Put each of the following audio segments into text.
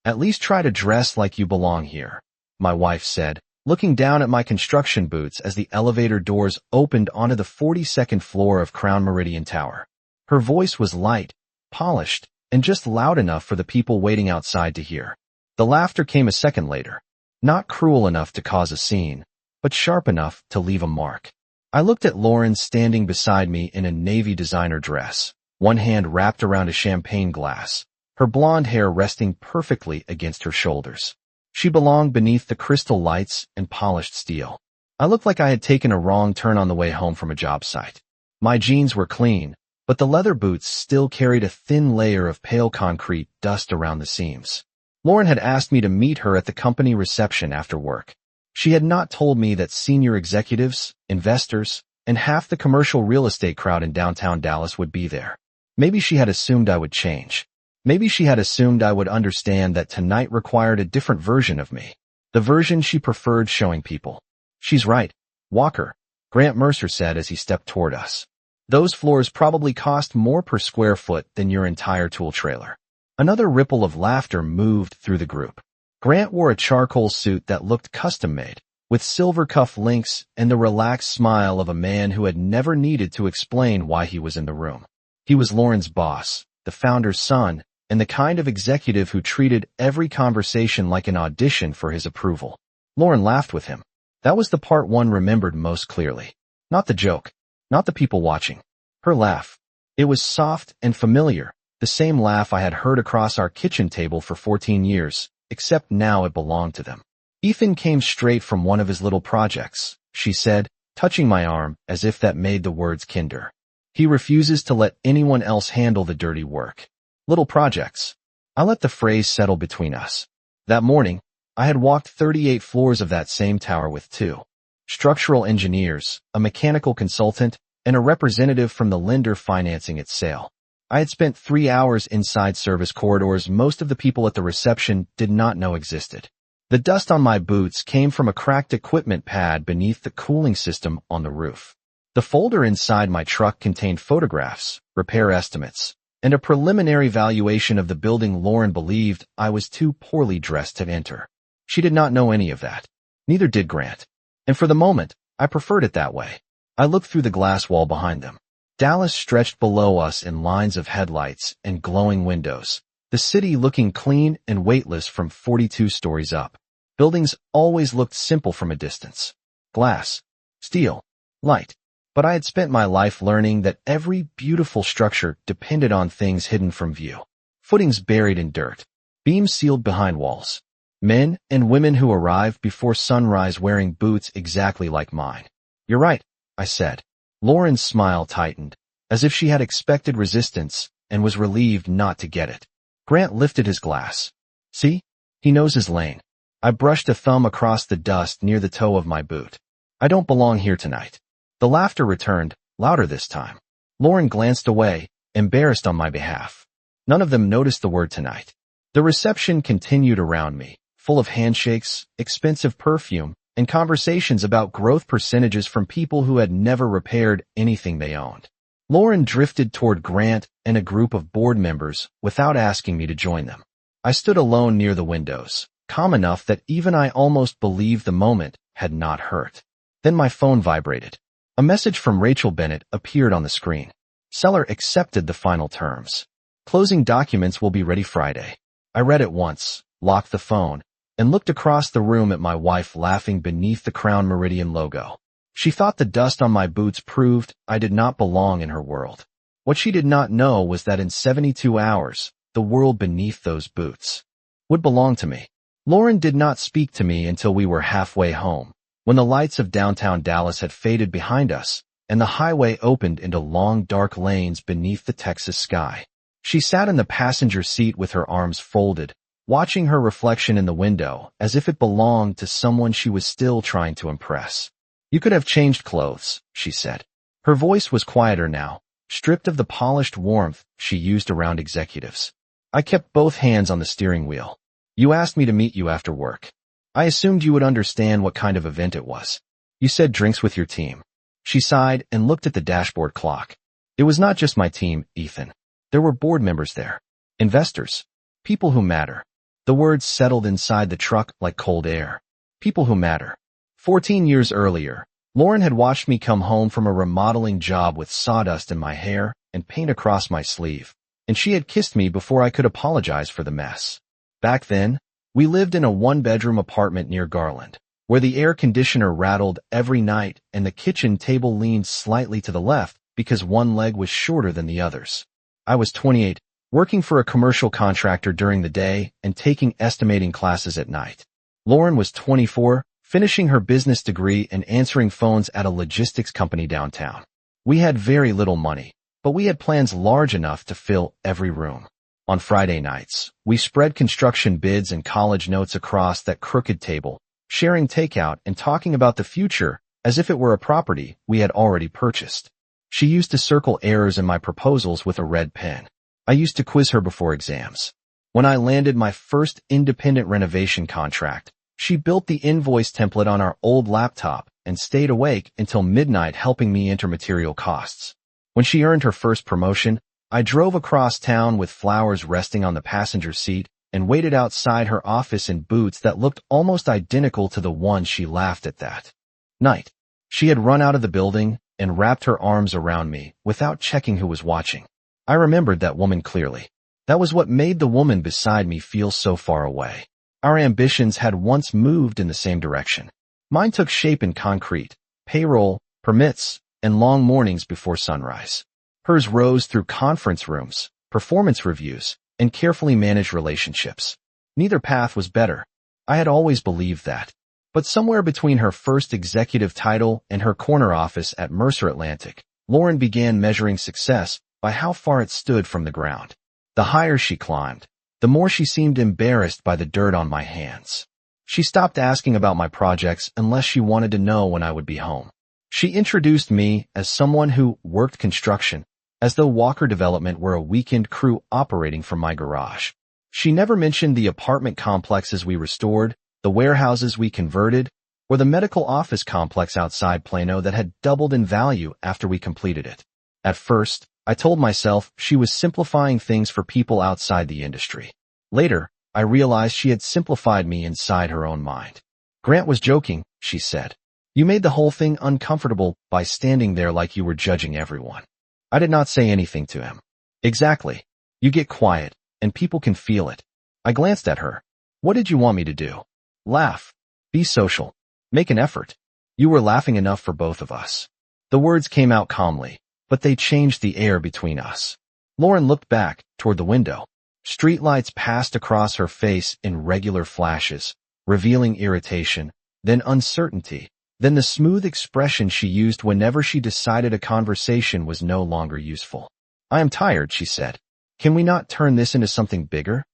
At least try to dress like you belong here, my wife said, looking down at my construction boots as the elevator doors opened onto the 42nd floor of Crown Meridian Tower. Her voice was light, polished, and just loud enough for the people waiting outside to hear. The laughter came a second later, not cruel enough to cause a scene, but sharp enough to leave a mark. I looked at Lauren standing beside me in a navy designer dress, one hand wrapped around a champagne glass, her blonde hair resting perfectly against her shoulders. She belonged beneath the crystal lights and polished steel. I looked like I had taken a wrong turn on the way home from a job site. My jeans were clean, but the leather boots still carried a thin layer of pale concrete dust around the seams. Lauren had asked me to meet her at the company reception after work. She had not told me that senior executives, investors, and half the commercial real estate crowd in downtown Dallas would be there. Maybe she had assumed I would change. Maybe she had assumed I would understand that tonight required a different version of me. The version she preferred showing people. She's right, Walker, Grant Mercer said as he stepped toward us. Those floors probably cost more per square foot than your entire tool trailer. Another ripple of laughter moved through the group. Grant wore a charcoal suit that looked custom-made, with silver cuff links and the relaxed smile of a man who had never needed to explain why he was in the room. He was Lauren's boss, the founder's son, and the kind of executive who treated every conversation like an audition for his approval. Lauren laughed with him. That was the part one remembered most clearly. Not the joke, not the people watching. Her laugh. It was soft and familiar, the same laugh I had heard across our kitchen table for 14 years, except now it belonged to them. Ethan came straight from one of his little projects, she said, touching my arm as if that made the words kinder. He refuses to let anyone else handle the dirty work. Little projects. I let the phrase settle between us. That morning, I had walked 38 floors of that same tower with two structural engineers, a mechanical consultant, and a representative from the lender financing its sale. I had spent 3 hours inside service corridors most of the people at the reception did not know existed. The dust on my boots came from a cracked equipment pad beneath the cooling system on the roof. The folder inside my truck contained photographs, repair estimates, and a preliminary valuation of the building Lauren believed I was too poorly dressed to enter. She did not know any of that. Neither did Grant. And for the moment, I preferred it that way. I looked through the glass wall behind them. Dallas stretched below us in lines of headlights and glowing windows, the city looking clean and weightless from 42 stories up. Buildings always looked simple from a distance. Glass, steel, light. But I had spent my life learning that every beautiful structure depended on things hidden from view. Footings buried in dirt, beams sealed behind walls. Men and women who arrived before sunrise wearing boots exactly like mine. You're right, I said. Lauren's smile tightened, as if she had expected resistance and was relieved not to get it. Grant lifted his glass. See? He knows his lane. I brushed a thumb across the dust near the toe of my boot. I don't belong here tonight. The laughter returned, louder this time. Lauren glanced away, embarrassed on my behalf. None of them noticed the word tonight. The reception continued around me, full of handshakes, expensive perfume, and conversations about growth percentages from people who had never repaired anything they owned. Lauren drifted toward Grant and a group of board members without asking me to join them. I stood alone near the windows, calm enough that even I almost believed the moment had not hurt. Then my phone vibrated. A message from Rachel Bennett appeared on the screen. Seller accepted the final terms. Closing documents will be ready Friday. I read it once, locked the phone, and looked across the room at my wife laughing beneath the Crown Meridian logo. She thought the dust on my boots proved I did not belong in her world. What she did not know was that in 72 hours, the world beneath those boots would belong to me. Lauren did not speak to me until we were halfway home, when the lights of downtown Dallas had faded behind us, and the highway opened into long dark lanes beneath the Texas sky. She sat in the passenger seat with her arms folded, watching her reflection in the window as if it belonged to someone she was still trying to impress. You could have changed clothes, she said. Her voice was quieter now, stripped of the polished warmth she used around executives. I kept both hands on the steering wheel. You asked me to meet you after work. I assumed you would understand what kind of event it was. You said drinks with your team. She sighed and looked at the dashboard clock. It was not just my team, Ethan. There were board members there. Investors. People who matter. The words settled inside the truck like cold air. People who matter. 14 years earlier, Lauren had watched me come home from a remodeling job with sawdust in my hair and paint across my sleeve, and she had kissed me before I could apologize for the mess. Back then, we lived in a one-bedroom apartment near Garland, where the air conditioner rattled every night and the kitchen table leaned slightly to the left because one leg was shorter than the others. I was 28, working for a commercial contractor during the day and taking estimating classes at night. Lauren was 24, finishing her business degree and answering phones at a logistics company downtown. We had very little money, but we had plans large enough to fill every room. On Friday nights, we spread construction bids and college notes across that crooked table, sharing takeout and talking about the future as if it were a property we had already purchased. She used to circle errors in my proposals with a red pen. I used to quiz her before exams. When I landed my first independent renovation contract, she built the invoice template on our old laptop and stayed awake until midnight helping me enter material costs. When she earned her first promotion, I drove across town with flowers resting on the passenger seat and waited outside her office in boots that looked almost identical to the one she laughed at that night. She had run out of the building and wrapped her arms around me without checking who was watching. I remembered that woman clearly. That was what made the woman beside me feel so far away. Our ambitions had once moved in the same direction. Mine took shape in concrete, payroll, permits, and long mornings before sunrise. Hers rose through conference rooms, performance reviews, and carefully managed relationships. Neither path was better. I had always believed that. But somewhere between her first executive title and her corner office at Mercer Atlantic, Lauren began measuring success by how far it stood from the ground. The higher she climbed, the more she seemed embarrassed by the dirt on my hands. She stopped asking about my projects unless she wanted to know when I would be home. She introduced me as someone who worked construction, as though Walker Development were a weekend crew operating from my garage. She never mentioned the apartment complexes we restored, the warehouses we converted, or the medical office complex outside Plano that had doubled in value after we completed it. At first, I told myself she was simplifying things for people outside the industry. Later, I realized she had simplified me inside her own mind. Grant was joking, she said. You made the whole thing uncomfortable by standing there like you were judging everyone. I did not say anything to him. Exactly. You get quiet, and people can feel it. I glanced at her. What did you want me to do? Laugh. Be social. Make an effort. You were laughing enough for both of us. The words came out calmly, but they changed the air between us. Lauren looked back, toward the window. Streetlights passed across her face in regular flashes, revealing irritation, then uncertainty, then the smooth expression she used whenever she decided a conversation was no longer useful. I am tired, she said. Can we not turn this into something bigger?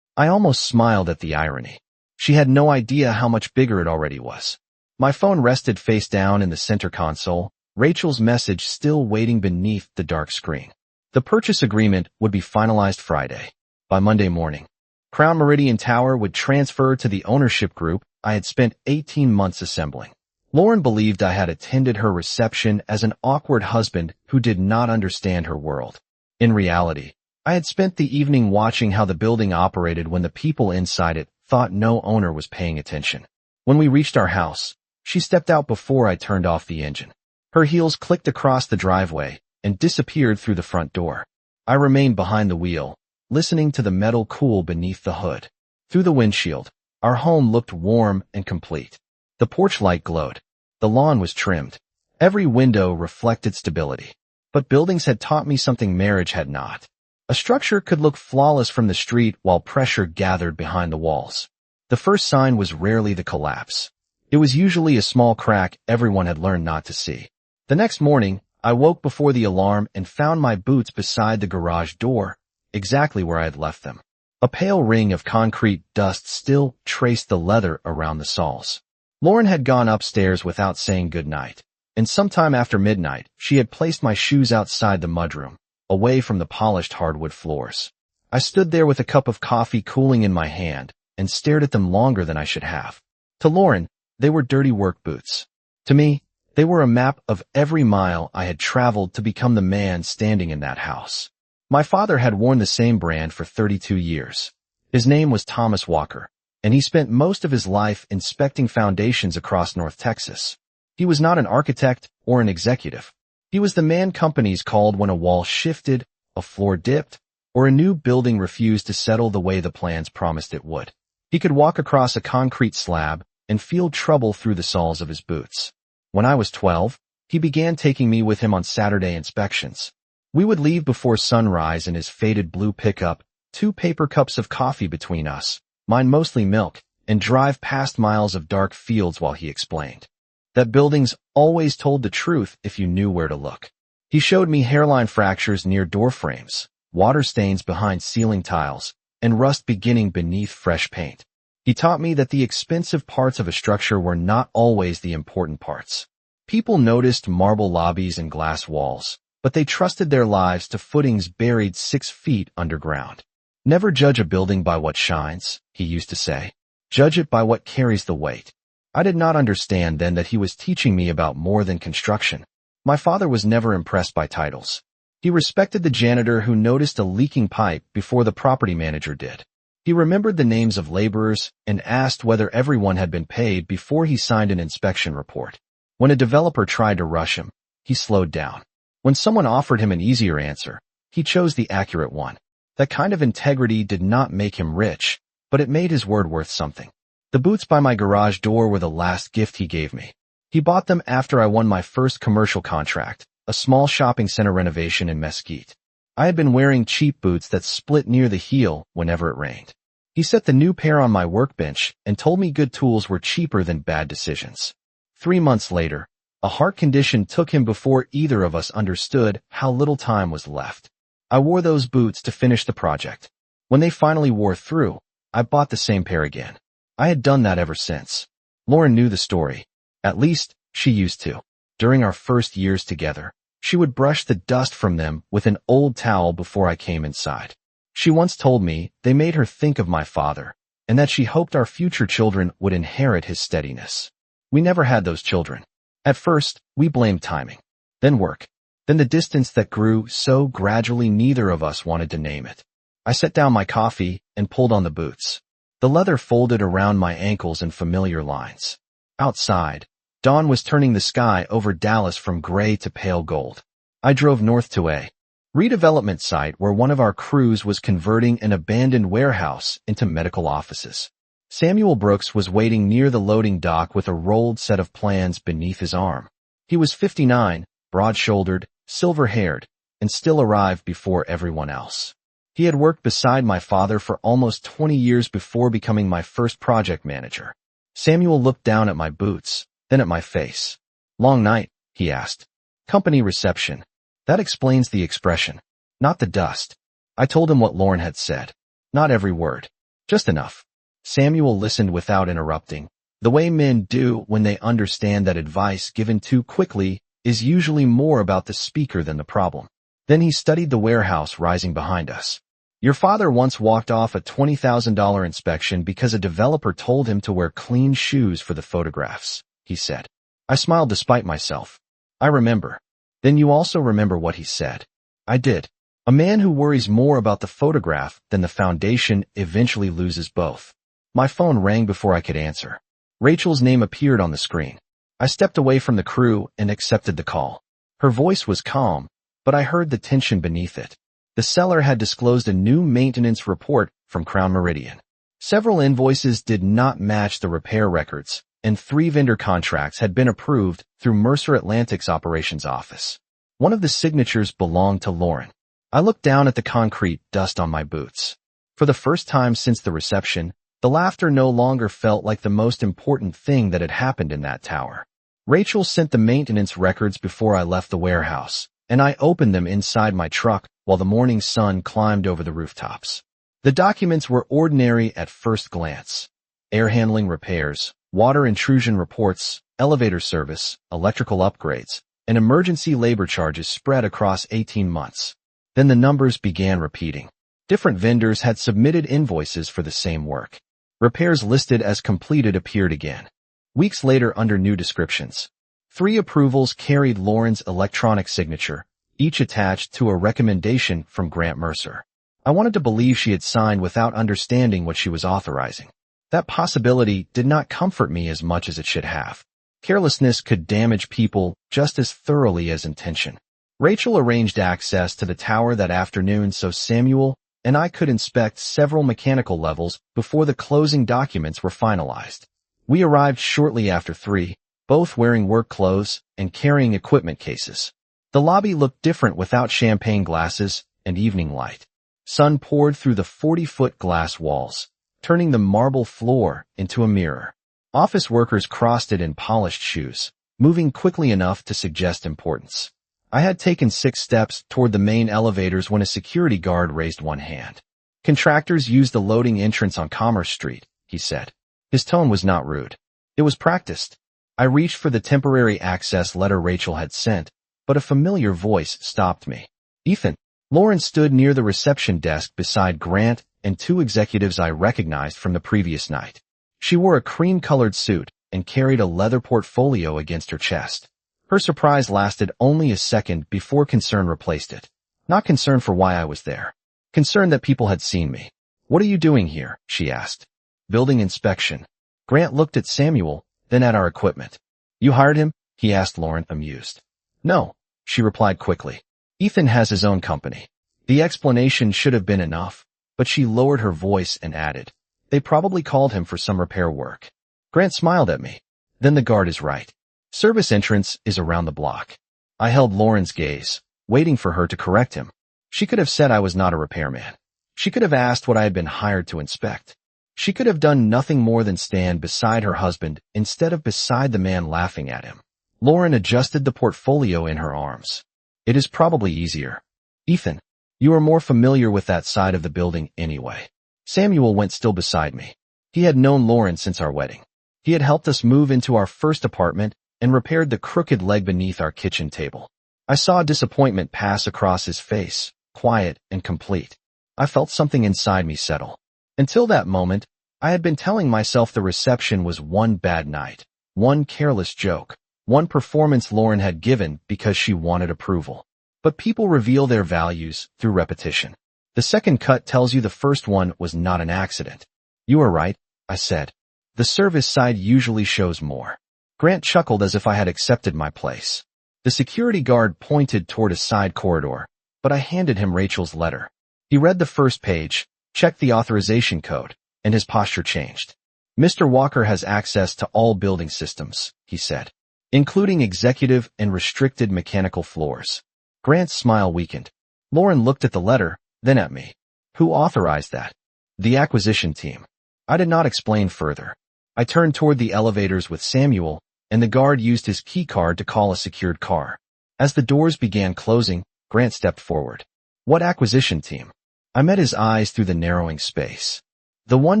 I almost smiled at the irony. She had no idea how much bigger it already was. My phone rested face down in the center console, Rachel's message still waiting beneath the dark screen. The purchase agreement would be finalized Friday. By Monday morning, Crown Meridian Tower would transfer to the ownership group I had spent 18 months assembling. Lauren believed I had attended her reception as an awkward husband who did not understand her world. In reality, I had spent the evening watching how the building operated when the people inside it thought no owner was paying attention. When we reached our house, she stepped out before I turned off the engine. Her heels clicked across the driveway and disappeared through the front door. I remained behind the wheel, listening to the metal cool beneath the hood. Through the windshield, our home looked warm and complete. The porch light glowed. The lawn was trimmed. Every window reflected stability. But buildings had taught me something marriage had not. A structure could look flawless from the street while pressure gathered behind the walls. The first sign was rarely the collapse. It was usually a small crack everyone had learned not to see. The next morning, I woke before the alarm and found my boots beside the garage door, exactly where I had left them. A pale ring of concrete dust still traced the leather around the soles. Lauren had gone upstairs without saying goodnight, and sometime after midnight, she had placed my shoes outside the mudroom, away from the polished hardwood floors. I stood there with a cup of coffee cooling in my hand and stared at them longer than I should have. To Lauren, they were dirty work boots. To me, they were a map of every mile I had traveled to become the man standing in that house. My father had worn the same brand for 32 years. His name was Thomas Walker, and he spent most of his life inspecting foundations across North Texas. He was not an architect or an executive. He was the man companies called when a wall shifted, a floor dipped, or a new building refused to settle the way the plans promised it would. He could walk across a concrete slab and feel trouble through the soles of his boots. When I was 12, he began taking me with him on Saturday inspections. We would leave before sunrise in his faded blue pickup, 2 paper cups of coffee between us, mine mostly milk, and drive past miles of dark fields while he explained that buildings always told the truth if you knew where to look. He showed me hairline fractures near door frames, water stains behind ceiling tiles, and rust beginning beneath fresh paint. He taught me that the expensive parts of a structure were not always the important parts. People noticed marble lobbies and glass walls, but they trusted their lives to footings buried 6 feet underground. Never judge a building by what shines, he used to say. Judge it by what carries the weight. I did not understand then that he was teaching me about more than construction. My father was never impressed by titles. He respected the janitor who noticed a leaking pipe before the property manager did. He remembered the names of laborers and asked whether everyone had been paid before he signed an inspection report. When a developer tried to rush him, he slowed down. When someone offered him an easier answer, he chose the accurate one. That kind of integrity did not make him rich, but it made his word worth something. The boots by my garage door were the last gift he gave me. He bought them after I won my first commercial contract, a small shopping center renovation in Mesquite. I had been wearing cheap boots that split near the heel whenever it rained. He set the new pair on my workbench and told me good tools were cheaper than bad decisions. 3 months later, a heart condition took him before either of us understood how little time was left. I wore those boots to finish the project. When they finally wore through, I bought the same pair again. I had done that ever since. Lauren knew the story. At least, she used to. During our first years together, she would brush the dust from them with an old towel before I came inside. She once told me they made her think of my father, and that she hoped our future children would inherit his steadiness. We never had those children. At first, we blamed timing. Then work. Then the distance that grew so gradually neither of us wanted to name it. I set down my coffee and pulled on the boots. The leather folded around my ankles in familiar lines. Outside, dawn was turning the sky over Dallas from gray to pale gold. I drove north to a redevelopment site where one of our crews was converting an abandoned warehouse into medical offices. Samuel Brooks was waiting near the loading dock with a rolled set of plans beneath his arm. He was 59, broad-shouldered, silver-haired, and still arrived before everyone else. He had worked beside my father for almost 20 years before becoming my first project manager. Samuel looked down at my boots, then at my face. "Long night?" he asked. "Company reception." That explains the expression. Not the dust. I told him what Lauren had said. Not every word. Just enough. Samuel listened without interrupting, the way men do when they understand that advice given too quickly is usually more about the speaker than the problem. Then he studied the warehouse rising behind us. "Your father once walked off a $20,000 inspection because a developer told him to wear clean shoes for the photographs," he said. I smiled despite myself. "I remember." "Then you also remember what he said." I did. "A man who worries more about the photograph than the foundation eventually loses both." My phone rang before I could answer. Rachel's name appeared on the screen. I stepped away from the crew and accepted the call. Her voice was calm, but I heard the tension beneath it. The seller had disclosed a new maintenance report from Crown Meridian. Several invoices did not match the repair records, and 3 vendor contracts had been approved through Mercer Atlantic's operations office. One of the signatures belonged to Lauren. I looked down at the concrete dust on my boots. For the first time since the reception, the laughter no longer felt like the most important thing that had happened in that tower. Rachel sent the maintenance records before I left the warehouse, and I opened them inside my truck while the morning sun climbed over the rooftops. The documents were ordinary at first glance. Air handling repairs, water intrusion reports, elevator service, electrical upgrades, and emergency labor charges spread across 18 months. Then the numbers began repeating. Different vendors had submitted invoices for the same work. Repairs listed as completed appeared again. Weeks later under new descriptions. 3 approvals carried Lauren's electronic signature, each attached to a recommendation from Grant Mercer. I wanted to believe she had signed without understanding what she was authorizing. That possibility did not comfort me as much as it should have. Carelessness could damage people just as thoroughly as intention. Rachel arranged access to the tower that afternoon so Samuel and I could inspect several mechanical levels before the closing documents were finalized. We arrived shortly after 3, both wearing work clothes and carrying equipment cases. The lobby looked different without champagne glasses and evening light. Sun poured through the 40-foot glass walls, turning the marble floor into a mirror. Office workers crossed it in polished shoes, moving quickly enough to suggest importance. I had taken 6 steps toward the main elevators when a security guard raised one hand. Contractors use the loading entrance on Commerce Street, he said. His tone was not rude. It was practiced. I reached for the temporary access letter Rachel had sent, but a familiar voice stopped me. Ethan. Lauren stood near the reception desk beside Grant and 2 executives I recognized from the previous night. She wore a cream-colored suit and carried a leather portfolio against her chest. Her surprise lasted only a second before concern replaced it. Not concern for why I was there. Concern that people had seen me. What are you doing here? She asked. Building inspection. Grant looked at Samuel, then at our equipment. You hired him? He asked Lauren, amused. No, she replied quickly. Ethan has his own company. The explanation should have been enough, but she lowered her voice and added, they probably called him for some repair work. Grant smiled at me. Then the guard is right. Service entrance is around the block. I held Lauren's gaze, waiting for her to correct him. She could have said I was not a repairman. She could have asked what I had been hired to inspect. She could have done nothing more than stand beside her husband instead of beside the man laughing at him. Lauren adjusted the portfolio in her arms. It is probably easier. Ethan, you are more familiar with that side of the building anyway. Samuel went still beside me. He had known Lauren since our wedding. He had helped us move into our first apartment and repaired the crooked leg beneath our kitchen table. I saw disappointment pass across his face, quiet and complete. I felt something inside me settle. Until that moment, I had been telling myself the reception was one bad night, one careless joke, one performance Lauren had given because she wanted approval. But people reveal their values through repetition. The second cut tells you the first one was not an accident. You are right, I said. The service side usually shows more. Grant chuckled as if I had accepted my place. The security guard pointed toward a side corridor, but I handed him Rachel's letter. He read the first page, checked the authorization code, and his posture changed. Mr. Walker has access to all building systems, he said, including executive and restricted mechanical floors. Grant's smile weakened. Lauren looked at the letter, then at me. Who authorized that? The acquisition team. I did not explain further. I turned toward the elevators with Samuel, and the guard used his key card to call a secured car. As the doors began closing, Grant stepped forward. What acquisition team? I met his eyes through the narrowing space. The one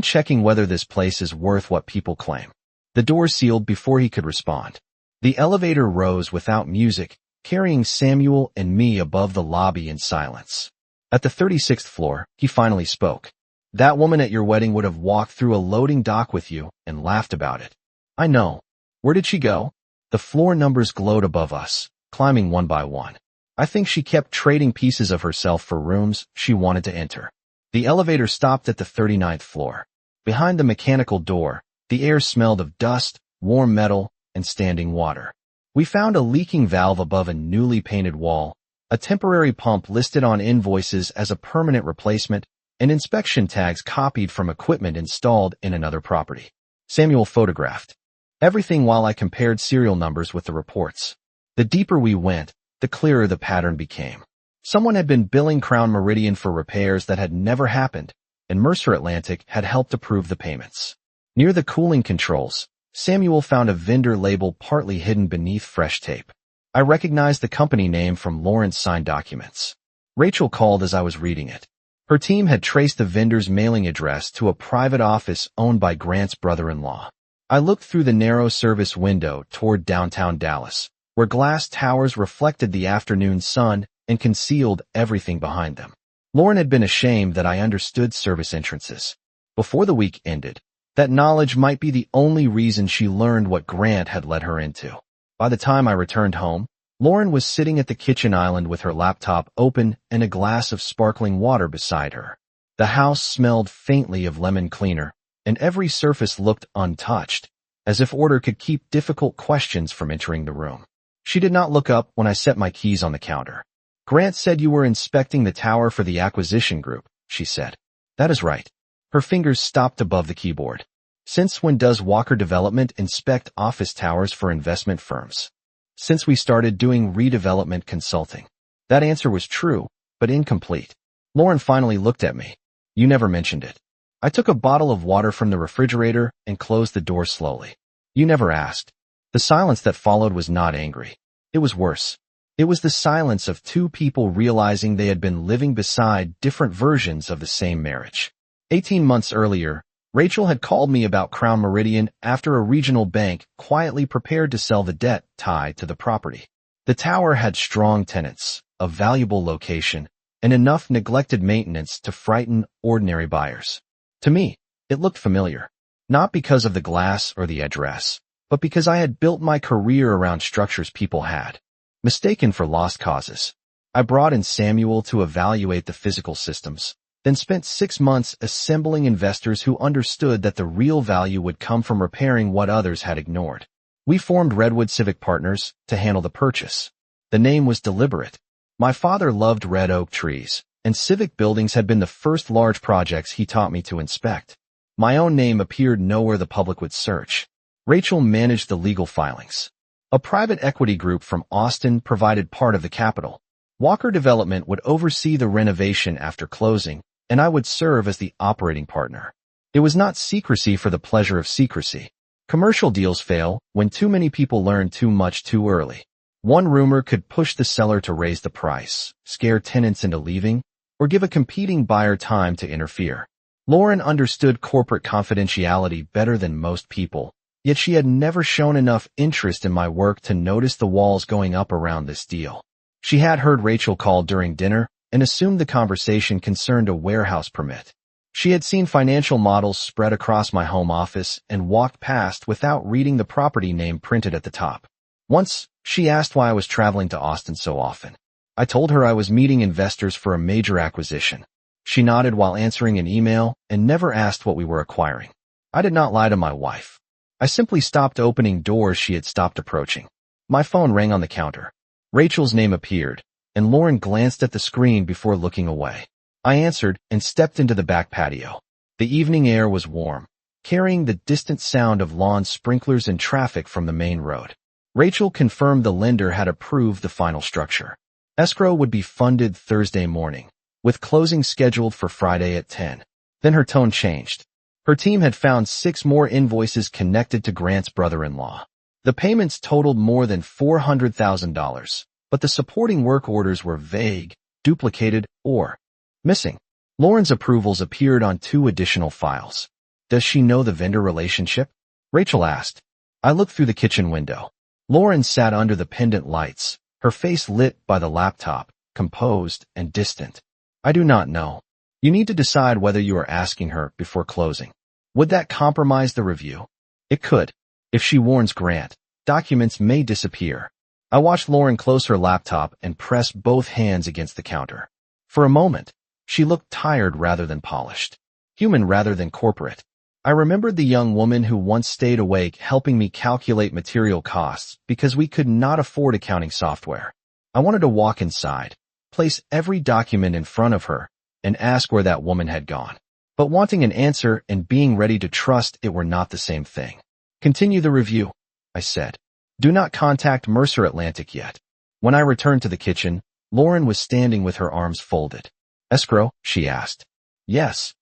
checking whether this place is worth what people claim. The door sealed before he could respond. The elevator rose without music, carrying Samuel and me above the lobby in silence. At the 36th floor, he finally spoke. That woman at your wedding would have walked through a loading dock with you and laughed about it. I know. Where did she go? The floor numbers glowed above us, climbing one by one. I think she kept trading pieces of herself for rooms she wanted to enter. The elevator stopped at the 39th floor. Behind the mechanical door, the air smelled of dust, warm metal, and standing water. We found a leaking valve above a newly painted wall, a temporary pump listed on invoices as a permanent replacement, and inspection tags copied from equipment installed in another property. Samuel photographed everything while I compared serial numbers with the reports. The deeper we went, the clearer the pattern became. Someone had been billing Crown Meridian for repairs that had never happened, and Mercer Atlantic had helped approve the payments. Near the cooling controls, Samuel found a vendor label partly hidden beneath fresh tape. I recognized the company name from Lauren's signed documents. Rachel called as I was reading it. Her team had traced the vendor's mailing address to a private office owned by Grant's brother-in-law. I looked through the narrow service window toward downtown Dallas, where glass towers reflected the afternoon sun and concealed everything behind them. Lauren had been ashamed that I understood service entrances. Before the week ended, that knowledge might be the only reason she learned what Grant had led her into. By the time I returned home, Lauren was sitting at the kitchen island with her laptop open and a glass of sparkling water beside her. The house smelled faintly of lemon cleaner, and every surface looked untouched, as if order could keep difficult questions from entering the room. She did not look up when I set my keys on the counter. "Grant said you were inspecting the tower for the acquisition group," she said. "That is right." Her fingers stopped above the keyboard. "Since when does Walker Development inspect office towers for investment firms?" "Since we started doing redevelopment consulting." That answer was true, but incomplete. Lauren finally looked at me. "You never mentioned it." I took a bottle of water from the refrigerator and closed the door slowly. "You never asked." The silence that followed was not angry. It was worse. It was the silence of two people realizing they had been living beside different versions of the same marriage. 18 months earlier, Rachel had called me about Crown Meridian after a regional bank quietly prepared to sell the debt tied to the property. The tower had strong tenants, a valuable location, and enough neglected maintenance to frighten ordinary buyers. To me, it looked familiar, not because of the glass or the address, but because I had built my career around structures people had mistaken for lost causes. I brought in Samuel to evaluate the physical systems, then spent 6 months assembling investors who understood that the real value would come from repairing what others had ignored. We formed Redwood Civic Partners to handle the purchase. The name was deliberate. My father loved red oak trees, and civic buildings had been the first large projects he taught me to inspect. My own name appeared nowhere the public would search. Rachel managed the legal filings. A private equity group from Austin provided part of the capital. Walker Development would oversee the renovation after closing, and I would serve as the operating partner. It was not secrecy for the pleasure of secrecy. Commercial deals fail when too many people learn too much too early. One rumor could push the seller to raise the price, scare tenants into leaving, or give a competing buyer time to interfere. Lauren understood corporate confidentiality better than most people, yet she had never shown enough interest in my work to notice the walls going up around this deal. She had heard Rachel call during dinner and assumed the conversation concerned a warehouse permit. She had seen financial models spread across my home office and walked past without reading the property name printed at the top. Once, she asked why I was traveling to Austin so often. I told her I was meeting investors for a major acquisition. She nodded while answering an email and never asked what we were acquiring. I did not lie to my wife. I simply stopped opening doors she had stopped approaching. My phone rang on the counter. Rachel's name appeared, and Lauren glanced at the screen before looking away. I answered and stepped into the back patio. The evening air was warm, carrying the distant sound of lawn sprinklers and traffic from the main road. Rachel confirmed the lender had approved the final structure. Escrow would be funded Thursday morning, with closing scheduled for Friday at 10. Then her tone changed. Her team had found 6 more invoices connected to Grant's brother-in-law. The payments totaled more than $400,000, but the supporting work orders were vague, duplicated, or missing. Lauren's approvals appeared on 2 additional files. Does she know the vendor relationship? Rachel asked. I looked through the kitchen window. Lauren sat under the pendant lights, her face lit by the laptop, composed and distant. I do not know. You need to decide whether you are asking her before closing. Would that compromise the review? It could. If she warns Grant, documents may disappear. I watched Lauren close her laptop and press both hands against the counter. For a moment, she looked tired rather than polished, human rather than corporate. I remembered the young woman who once stayed awake helping me calculate material costs because we could not afford accounting software. I wanted to walk inside, place every document in front of her, and ask where that woman had gone. But wanting an answer and being ready to trust it were not the same thing. Continue the review, I said. Do not contact Mercer Atlantic yet. When I returned to the kitchen, Lauren was standing with her arms folded. Escrow, she asked. Yes.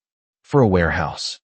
For a warehouse.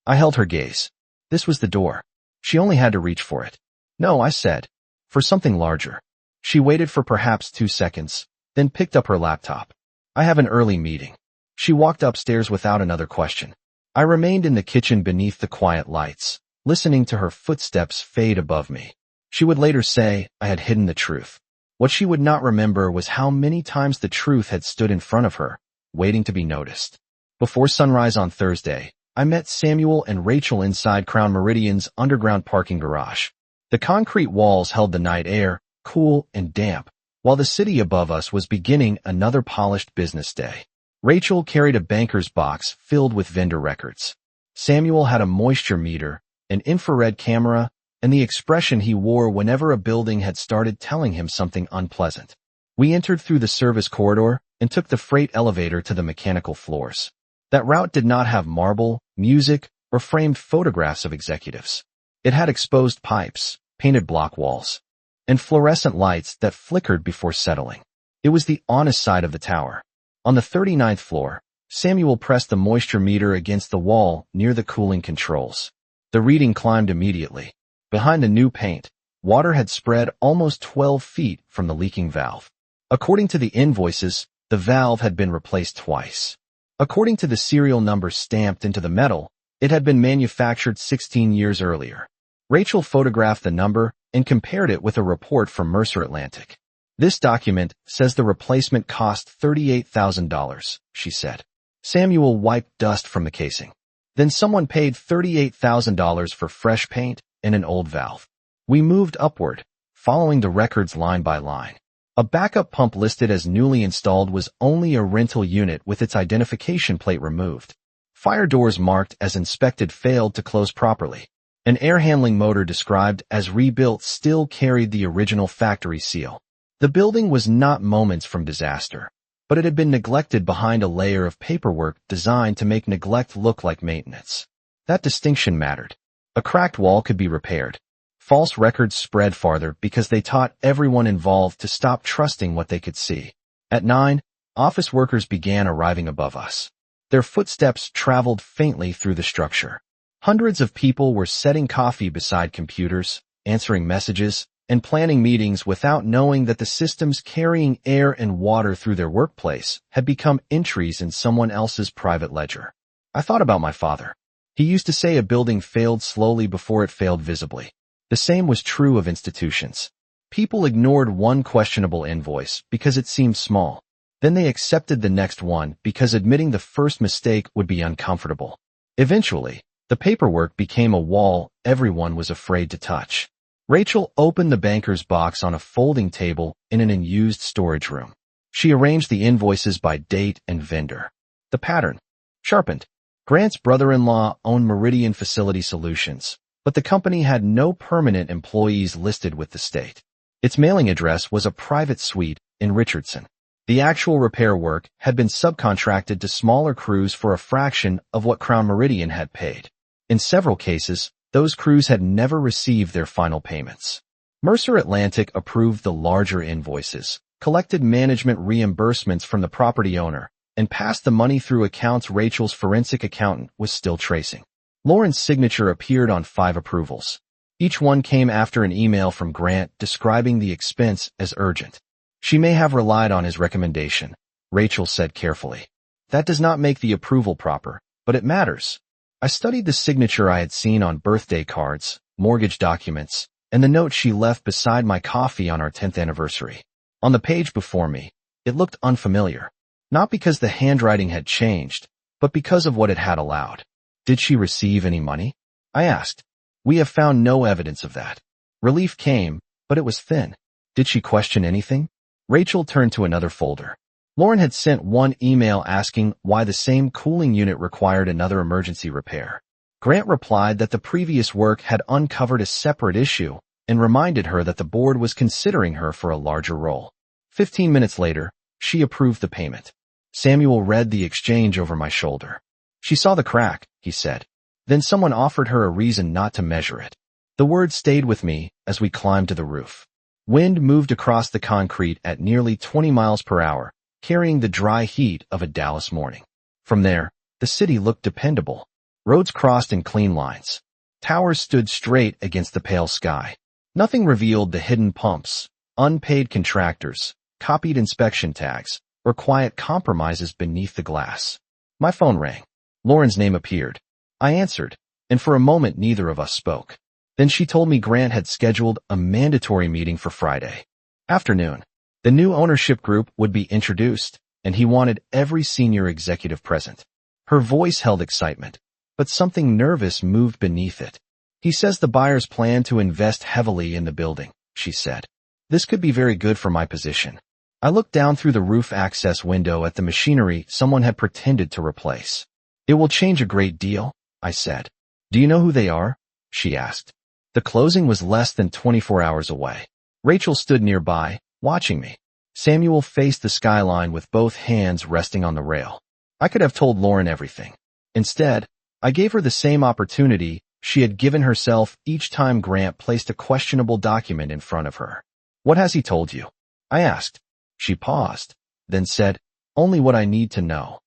I held her gaze. This was the door. She only had to reach for it. No, I said. For something larger. She waited for perhaps 2 seconds, then picked up her laptop. I have an early meeting. She walked upstairs without another question. I remained in the kitchen beneath the quiet lights, listening to her footsteps fade above me. She would later say I had hidden the truth. What she would not remember was how many times the truth had stood in front of her, waiting to be noticed. Before sunrise on Thursday, I met Samuel and Rachel inside Crown Meridian's underground parking garage. The concrete walls held the night air, cool and damp, while the city above us was beginning another polished business day. Rachel carried a banker's box filled with vendor records. Samuel had a moisture meter, an infrared camera, and the expression he wore whenever a building had started telling him something unpleasant. We entered through the service corridor and took the freight elevator to the mechanical floors. That route did not have marble, music, or framed photographs of executives. It had exposed pipes, painted block walls, and fluorescent lights that flickered before settling. It was the honest side of the tower. On the 39th floor, Samuel pressed the moisture meter against the wall near the cooling controls. The reading climbed immediately. Behind the new paint, water had spread almost 12 feet from the leaking valve. According to the invoices, the valve had been replaced twice. According to the serial number stamped into the metal, it had been manufactured 16 years earlier. Rachel photographed the number and compared it with a report from Mercer Atlantic. This document says the replacement cost $38,000, she said. Samuel wiped dust from the casing. Then someone paid $38,000 for fresh paint and an old valve. We moved upward, following the records line by line. A backup pump listed as newly installed was only a rental unit with its identification plate removed. Fire doors marked as inspected failed to close properly. An air handling motor described as rebuilt still carried the original factory seal. The building was not moments from disaster, but it had been neglected behind a layer of paperwork designed to make neglect look like maintenance. That distinction mattered. A cracked wall could be repaired. False records spread farther because they taught everyone involved to stop trusting what they could see. At 9, office workers began arriving above us. Their footsteps traveled faintly through the structure. Hundreds of people were setting coffee beside computers, answering messages, and planning meetings without knowing that the systems carrying air and water through their workplace had become entries in someone else's private ledger. I thought about my father. He used to say a building failed slowly before it failed visibly. The same was true of institutions. People ignored one questionable invoice because it seemed small. Then they accepted the next one because admitting the first mistake would be uncomfortable. Eventually, the paperwork became a wall everyone was afraid to touch. Rachel opened the banker's box on a folding table in an unused storage room. She arranged the invoices by date and vendor. The pattern sharpened. Grant's brother-in-law owned Meridian Facility Solutions, but the company had no permanent employees listed with the state. Its mailing address was a private suite in Richardson. The actual repair work had been subcontracted to smaller crews for a fraction of what Crown Meridian had paid. In several cases, those crews had never received their final payments. Mercer Atlantic approved the larger invoices, collected management reimbursements from the property owner, and passed the money through accounts Rachel's forensic accountant was still tracing. Lauren's signature appeared on 5 approvals. Each one came after an email from Grant describing the expense as urgent. She may have relied on his recommendation, Rachel said carefully. That does not make the approval proper, but it matters. I studied the signature I had seen on birthday cards, mortgage documents, and the note she left beside my coffee on our 10th anniversary. On the page before me, it looked unfamiliar. Not because the handwriting had changed, but because of what it had allowed. Did she receive any money? I asked. We have found no evidence of that. Relief came, but it was thin. Did she question anything? Rachel turned to another folder. Lauren had sent one email asking why the same cooling unit required another emergency repair. Grant replied that the previous work had uncovered a separate issue and reminded her that the board was considering her for a larger role. 15 minutes later, she approved the payment. Samuel read the exchange over my shoulder. She saw the crack, he said. Then someone offered her a reason not to measure it. The word stayed with me as we climbed to the roof. Wind moved across the concrete at nearly 20 miles per hour, carrying the dry heat of a Dallas morning. From there, the city looked dependable. Roads crossed in clean lines. Towers stood straight against the pale sky. Nothing revealed the hidden pumps, unpaid contractors, copied inspection tags, or quiet compromises beneath the glass. My phone rang. Lauren's name appeared. I answered, and for a moment neither of us spoke. Then she told me Grant had scheduled a mandatory meeting for Friday afternoon. The new ownership group would be introduced, and he wanted every senior executive present. Her voice held excitement, but something nervous moved beneath it. He says the buyers plan to invest heavily in the building, she said. This could be very good for my position. I looked down through the roof access window at the machinery someone had pretended to replace. It will change a great deal, I said. Do you know who they are? She asked. The closing was less than 24 hours away. Rachel stood nearby, watching me. Samuel faced the skyline with both hands resting on the rail. I could have told Lauren everything. Instead, I gave her the same opportunity she had given herself each time Grant placed a questionable document in front of her. What has he told you? I asked. She paused, then said, only what I need to know.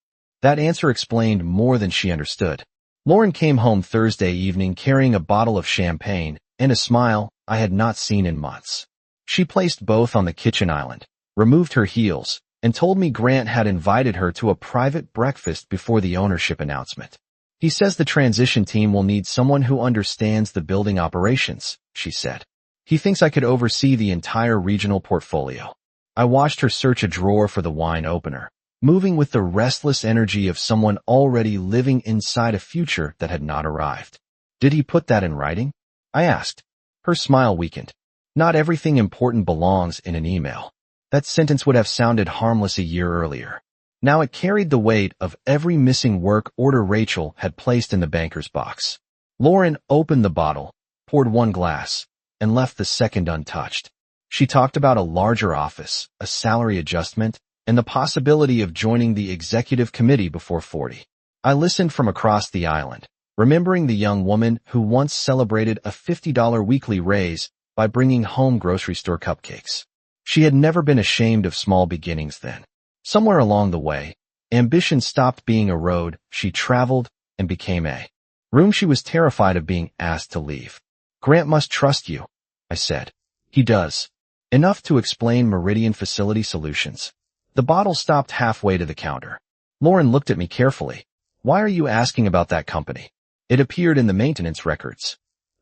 That answer explained more than she understood. Lauren came home Thursday evening carrying a bottle of champagne and a smile I had not seen in months. She placed both on the kitchen island, removed her heels, and told me Grant had invited her to a private breakfast before the ownership announcement. He says the transition team will need someone who understands the building operations, she said. He thinks I could oversee the entire regional portfolio. I watched her search a drawer for the wine opener, moving with the restless energy of someone already living inside a future that had not arrived. Did he put that in writing? I asked. Her smile weakened. Not everything important belongs in an email. That sentence would have sounded harmless a year earlier. Now it carried the weight of every missing work order Rachel had placed in the banker's box. Lauren opened the bottle, poured one glass, and left the second untouched. She talked about a larger office, a salary adjustment, and the possibility of joining the executive committee before 40. I listened from across the island, remembering the young woman who once celebrated a $50 weekly raise by bringing home grocery store cupcakes. She had never been ashamed of small beginnings then. Somewhere along the way, ambition stopped being a road she traveled and became a room she was terrified of being asked to leave. Grant must trust you, I said. He does. Enough to explain Meridian Facility Solutions. The bottle stopped halfway to the counter. Lauren looked at me carefully. Why are you asking about that company? It appeared in the maintenance records.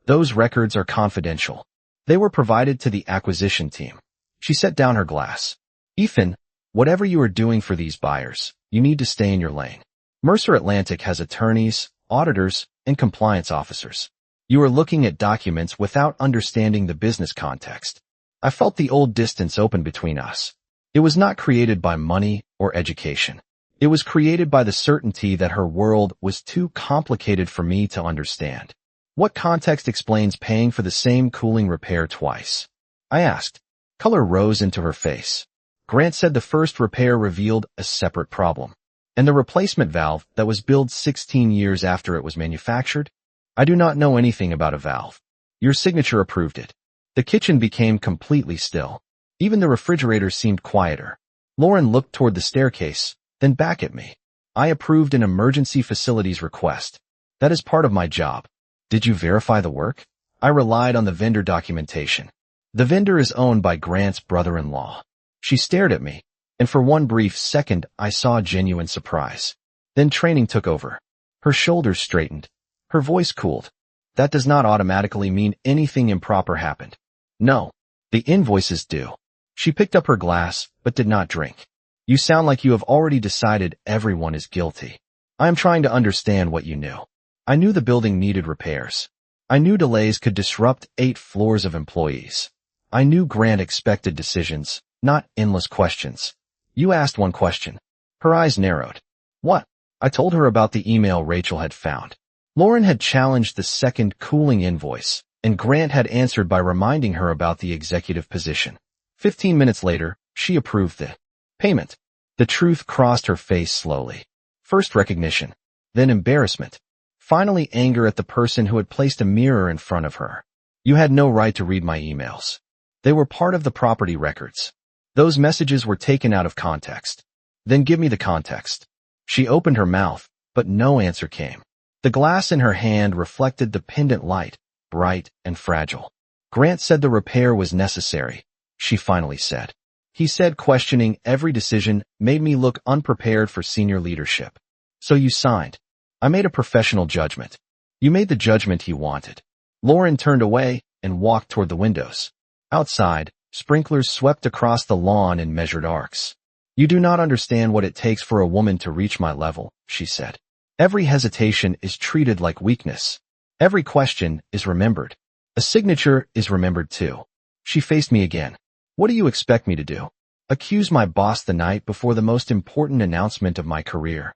Those records are confidential. They were provided to the acquisition team. She set down her glass. Ethan, whatever you are doing for these buyers, you need to stay in your lane. Mercer Atlantic has attorneys, auditors, and compliance officers. You are looking at documents without understanding the business context. I felt the old distance open between us. It was not created by money or education. It was created by the certainty that her world was too complicated for me to understand. What context explains paying for the same cooling repair twice? I asked. Color rose into her face. Grant said the first repair revealed a separate problem. And the replacement valve that was built 16 years after it was manufactured? I do not know anything about a valve. Your signature approved it. The kitchen became completely still. Even the refrigerator seemed quieter. Lauren looked toward the staircase, then back at me. I approved an emergency facilities request. That is part of my job. Did you verify the work? I relied on the vendor documentation. The vendor is owned by Grant's brother-in-law. She stared at me, and for one brief second I saw genuine surprise. Then training took over. Her shoulders straightened. Her voice cooled. That does not automatically mean anything improper happened. No, the invoices do. She picked up her glass, but did not drink. You sound like you have already decided everyone is guilty. I am trying to understand what you knew. I knew the building needed repairs. I knew delays could disrupt 8 floors of employees. I knew Grant expected decisions, not endless questions. You asked one question. Her eyes narrowed. What? I told her about the email Rachel had found. Lauren had challenged the second cooling invoice, and Grant had answered by reminding her about the executive position. 15 minutes later, she approved the payment. The truth crossed her face slowly. First recognition, then embarrassment. Finally anger at the person who had placed a mirror in front of her. You had no right to read my emails. They were part of the property records. Those messages were taken out of context. Then give me the context. She opened her mouth, but no answer came. The glass in her hand reflected the pendant light, bright and fragile. Grant said the repair was necessary, she finally said. He said questioning every decision made me look unprepared for senior leadership. So you signed. I made a professional judgment. You made the judgment he wanted. Lauren turned away and walked toward the windows. Outside, sprinklers swept across the lawn in measured arcs. You do not understand what it takes for a woman to reach my level, she said. Every hesitation is treated like weakness. Every question is remembered. A signature is remembered too. She faced me again. What do you expect me to do? Accuse my boss the night before the most important announcement of my career?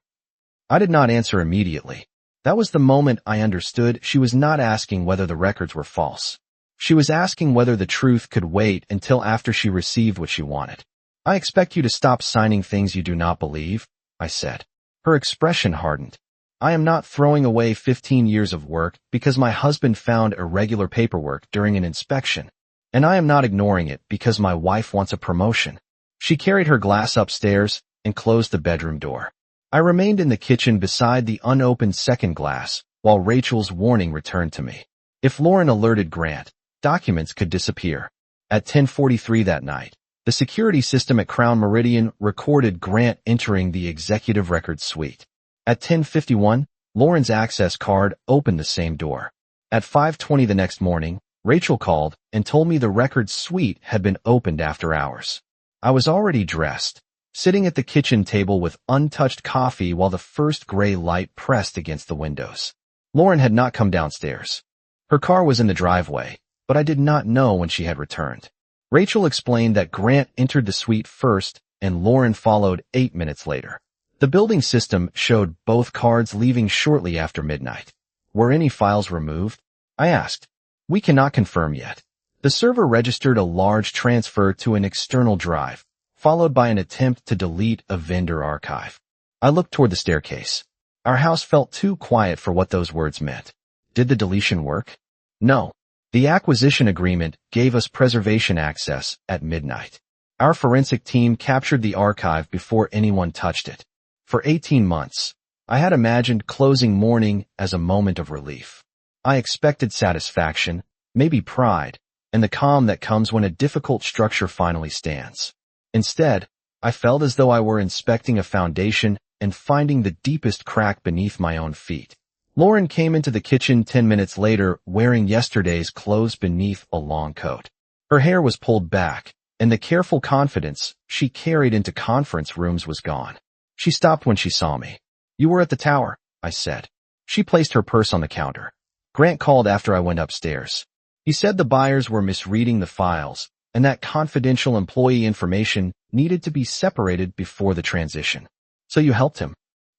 I did not answer immediately. That was the moment I understood she was not asking whether the records were false. She was asking whether the truth could wait until after she received what she wanted. I expect you to stop signing things you do not believe, I said. Her expression hardened. I am not throwing away 15 years of work because my husband found irregular paperwork during an inspection, and I am not ignoring it because my wife wants a promotion. She carried her glass upstairs and closed the bedroom door. I remained in the kitchen beside the unopened second glass while Rachel's warning returned to me. If Lauren alerted Grant, documents could disappear. At 10:43 that night, the security system at Crown Meridian recorded Grant entering the executive records suite. At 10:51, Lauren's access card opened the same door. At 5:20 the next morning, Rachel called and told me the records suite had been opened after hours. I was already dressed, sitting at the kitchen table with untouched coffee while the first gray light pressed against the windows. Lauren had not come downstairs. Her car was in the driveway, but I did not know when she had returned. Rachel explained that Grant entered the suite first and Lauren followed 8 minutes later. The building system showed both cards leaving shortly after midnight. Were any files removed? I asked. We cannot confirm yet. The server registered a large transfer to an external drive, followed by an attempt to delete a vendor archive. I looked toward the staircase. Our house felt too quiet for what those words meant. Did the deletion work? No. The acquisition agreement gave us preservation access at midnight. Our forensic team captured the archive before anyone touched it. For 18 months, I had imagined closing morning as a moment of relief. I expected satisfaction, maybe pride, and the calm that comes when a difficult structure finally stands. Instead, I felt as though I were inspecting a foundation and finding the deepest crack beneath my own feet. Lauren came into the kitchen 10 minutes later wearing yesterday's clothes beneath a long coat. Her hair was pulled back, and the careful confidence she carried into conference rooms was gone. She stopped when she saw me. You were at the tower, I said. She placed her purse on the counter. Grant called after I went upstairs. He said the buyers were misreading the files, and that confidential employee information needed to be separated before the transition. So you helped him.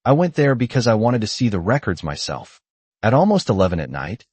I went there because I wanted to see the records myself. At almost 11 at night,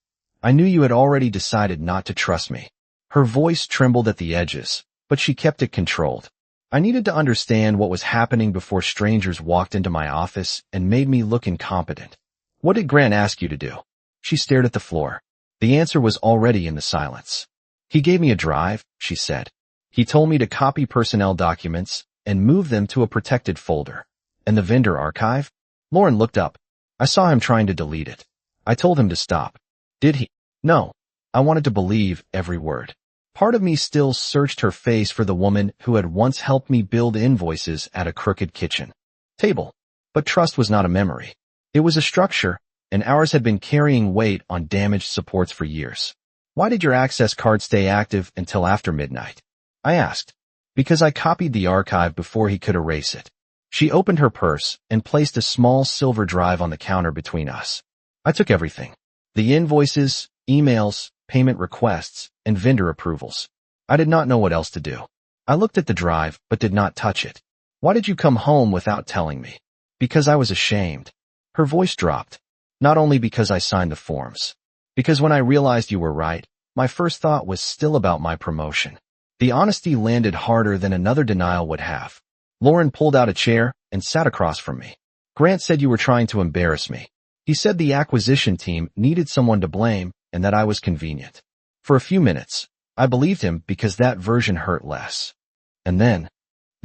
I knew you had already decided not to trust me. Her voice trembled at the edges, but she kept it controlled. I needed to understand what was happening before strangers walked into my office and made me look incompetent. What did Grant ask you to do? She stared at the floor. The answer was already in the silence. He gave me a drive, she said. He told me to copy personnel documents and move them to a protected folder. And the vendor archive? Lauren looked up. I saw him trying to delete it. I told him to stop. Did he? No. I wanted to believe every word. Part of me still searched her face for the woman who had once helped me build invoices at a crooked kitchen table. But trust was not a memory. It was a structure, and ours had been carrying weight on damaged supports for years. Why did your access card stay active until after midnight? I asked. Because I copied the archive before he could erase it. She opened her purse and placed a small silver drive on the counter between us. I took everything. The invoices, emails, payment requests, and vendor approvals. I did not know what else to do. I looked at the drive, but did not touch it. Why did you come home without telling me? Because I was ashamed. Her voice dropped. Not only because I signed the forms. Because when I realized you were right, my first thought was still about my promotion. The honesty landed harder than another denial would have. Lauren pulled out a chair and sat across from me. Grant said you were trying to embarrass me. He said the acquisition team needed someone to blame and that I was convenient. For a few minutes, I believed him because that version hurt less. And then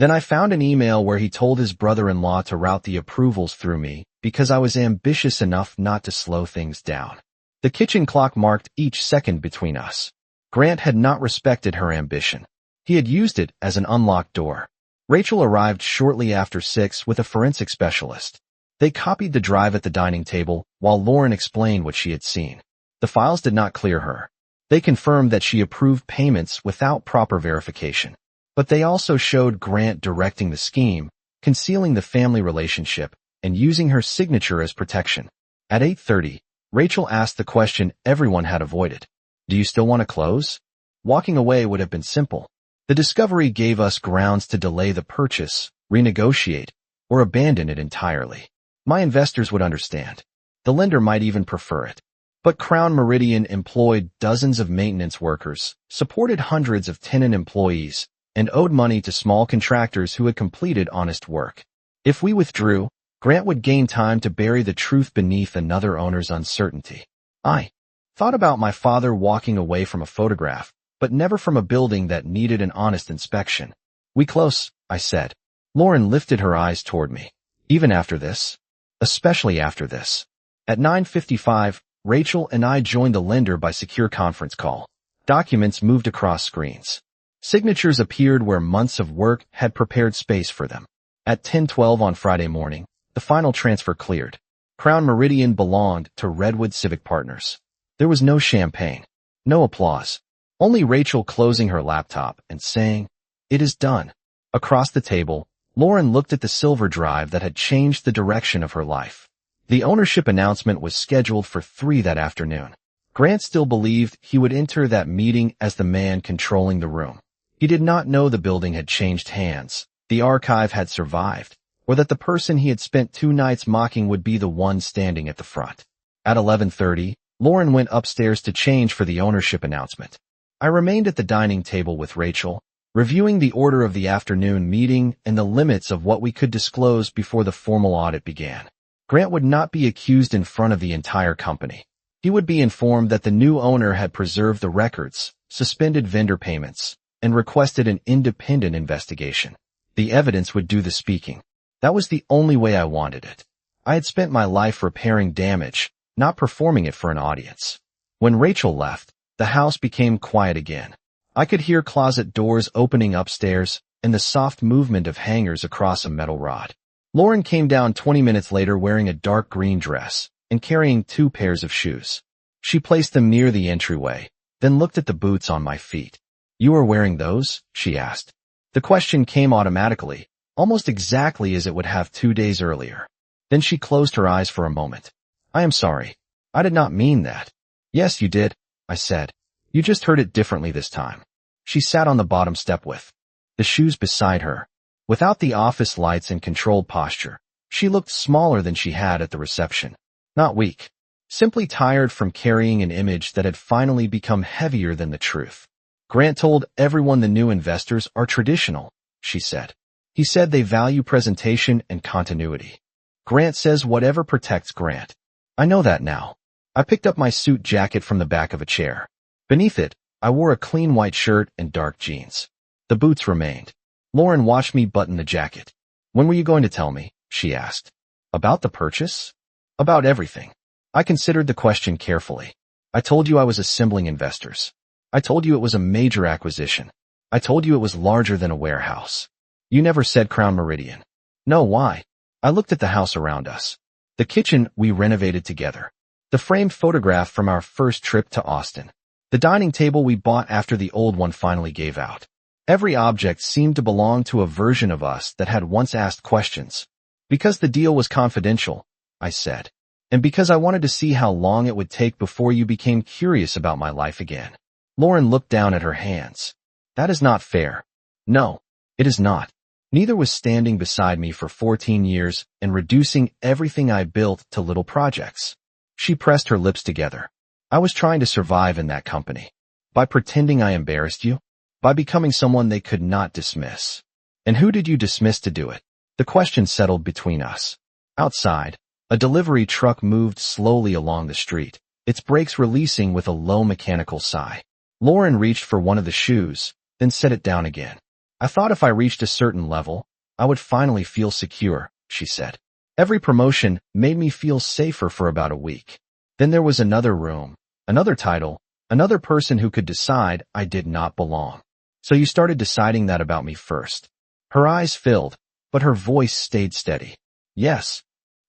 I found an email where he told his brother-in-law to route the approvals through me because I was ambitious enough not to slow things down. The kitchen clock marked each second between us. Grant had not respected her ambition. He had used it as an unlocked door. Rachel arrived shortly after 6 with a forensic specialist. They copied the drive at the dining table while Lauren explained what she had seen. The files did not clear her. They confirmed that she approved payments without proper verification. But they also showed Grant directing the scheme, concealing the family relationship, and using her signature as protection. At 8:30, Rachel asked the question everyone had avoided. Do you still want to close? Walking away would have been simple. The discovery gave us grounds to delay the purchase, renegotiate, or abandon it entirely. My investors would understand. The lender might even prefer it. But Crown Meridian employed dozens of maintenance workers, supported hundreds of tenant employees, and owed money to small contractors who had completed honest work. If we withdrew, Grant would gain time to bury the truth beneath another owner's uncertainty. I thought about my father walking away from a photograph, but never from a building that needed an honest inspection. "We close," I said. Lauren lifted her eyes toward me. "Even after this?" "Especially after this." At 9:55, Rachel and I joined the lender by secure conference call. Documents moved across screens. Signatures appeared where months of work had prepared space for them. At 10:12 on Friday morning, the final transfer cleared. Crown Meridian belonged to Redwood Civic Partners. There was no champagne, no applause. Only Rachel closing her laptop and saying, "It is done." Across the table, Lauren looked at the silver drive that had changed the direction of her life. The ownership announcement was scheduled for 3 that afternoon. Grant still believed he would enter that meeting as the man controlling the room. He did not know the building had changed hands, the archive had survived, or that the person he had spent 2 nights mocking would be the one standing at the front. At 11:30, Lauren went upstairs to change for the ownership announcement. I remained at the dining table with Rachel, reviewing the order of the afternoon meeting and the limits of what we could disclose before the formal audit began. Grant would not be accused in front of the entire company. He would be informed that the new owner had preserved the records, suspended vendor payments, and requested an independent investigation. The evidence would do the speaking. That was the only way I wanted it. I had spent my life repairing damage, not performing it for an audience. When Rachel left, the house became quiet again. I could hear closet doors opening upstairs and the soft movement of hangers across a metal rod. Lauren came down 20 minutes later wearing a dark green dress and carrying 2 pairs of shoes. She placed them near the entryway, then looked at the boots on my feet. "You are wearing those?" she asked. The question came automatically, almost exactly as it would have 2 days earlier. Then she closed her eyes for a moment. "I am sorry. I did not mean that." "Yes, you did," I said. "You just heard it differently this time." She sat on the bottom step with the shoes beside her. Without the office lights and controlled posture, she looked smaller than she had at the reception. Not weak. Simply tired from carrying an image that had finally become heavier than the truth. "Grant told everyone the new investors are traditional," she said. "He said they value presentation and continuity. Grant says whatever protects Grant." I know that now. I picked up my suit jacket from the back of a chair. Beneath it, I wore a clean white shirt and dark jeans. The boots remained. Lauren watched me button the jacket. "When were you going to tell me?" she asked. "About the purchase?" "About everything." I considered the question carefully. "I told you I was assembling investors. I told you it was a major acquisition. I told you it was larger than a warehouse. You never said Crown Meridian." "No, why?" I looked at the house around us. The kitchen we renovated together. The framed photograph from our first trip to Austin. The dining table we bought after the old one finally gave out. Every object seemed to belong to a version of us that had once asked questions. "Because the deal was confidential," I said. "And because I wanted to see how long it would take before you became curious about my life again." Lauren looked down at her hands. "That is not fair." "No, it is not." Neither was standing beside me for 14 years and reducing everything I built to little projects. She pressed her lips together. "I was trying to survive in that company. By pretending I embarrassed you? By becoming someone they could not dismiss. And who did you dismiss to do it?" The question settled between us. Outside, a delivery truck moved slowly along the street, its brakes releasing with a low mechanical sigh. Lauren reached for one of the shoes, then set it down again. "I thought if I reached a certain level, I would finally feel secure," she said. "Every promotion made me feel safer for about a week. Then there was another room, another title, another person who could decide I did not belong. So you started deciding that about me first." Her eyes filled, but her voice stayed steady. "Yes."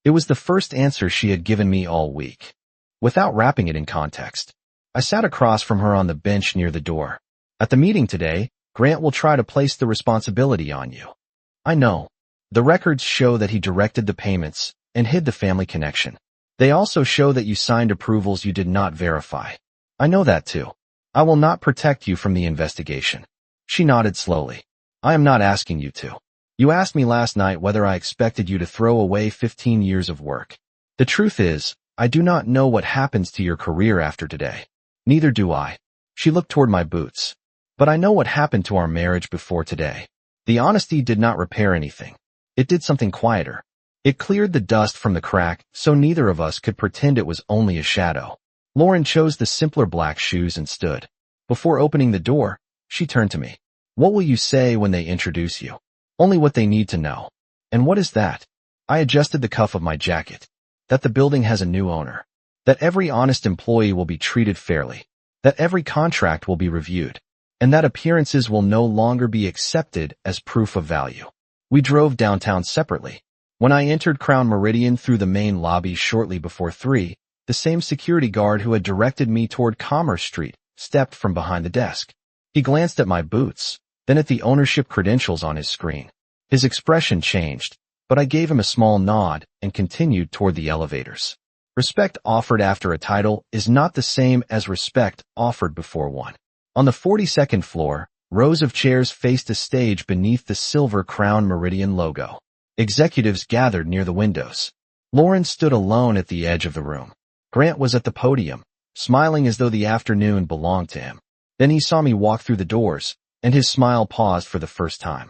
It was the first answer she had given me all week. Without wrapping it in context, I sat across from her on the bench near the door. "At the meeting today, Grant will try to place the responsibility on you." "I know. The records show that he directed the payments and hid the family connection. They also show that you signed approvals you did not verify. I know that too. I will not protect you from the investigation." She nodded slowly. I am not asking you to. You asked me last night whether I expected you to throw away 15 years of work. The truth is, I do not know what happens to your career after today. Neither do I. She looked toward my boots. But I know what happened to our marriage before today. The honesty did not repair anything. It did something quieter. It cleared the dust from the crack, so neither of us could pretend it was only a shadow. Lauren chose the simpler black shoes and stood. Before opening the door, she turned to me. What will you say when they introduce you? Only what they need to know. And what is that? I adjusted the cuff of my jacket. That the building has a new owner. That every honest employee will be treated fairly. That every contract will be reviewed. And that appearances will no longer be accepted as proof of value. We drove downtown separately. When I entered Crown Meridian through the main lobby shortly before 3, the same security guard who had directed me toward Commerce Street stepped from behind the desk. He glanced at my boots, then at the ownership credentials on his screen. His expression changed, but I gave him a small nod and continued toward the elevators. Respect offered after a title is not the same as respect offered before one. On the 42nd floor, rows of chairs faced a stage beneath the silver Crown Meridian logo. Executives gathered near the windows. Lauren stood alone at the edge of the room. Grant was at the podium, smiling as though the afternoon belonged to him. Then he saw me walk through the doors, and his smile paused for the first time.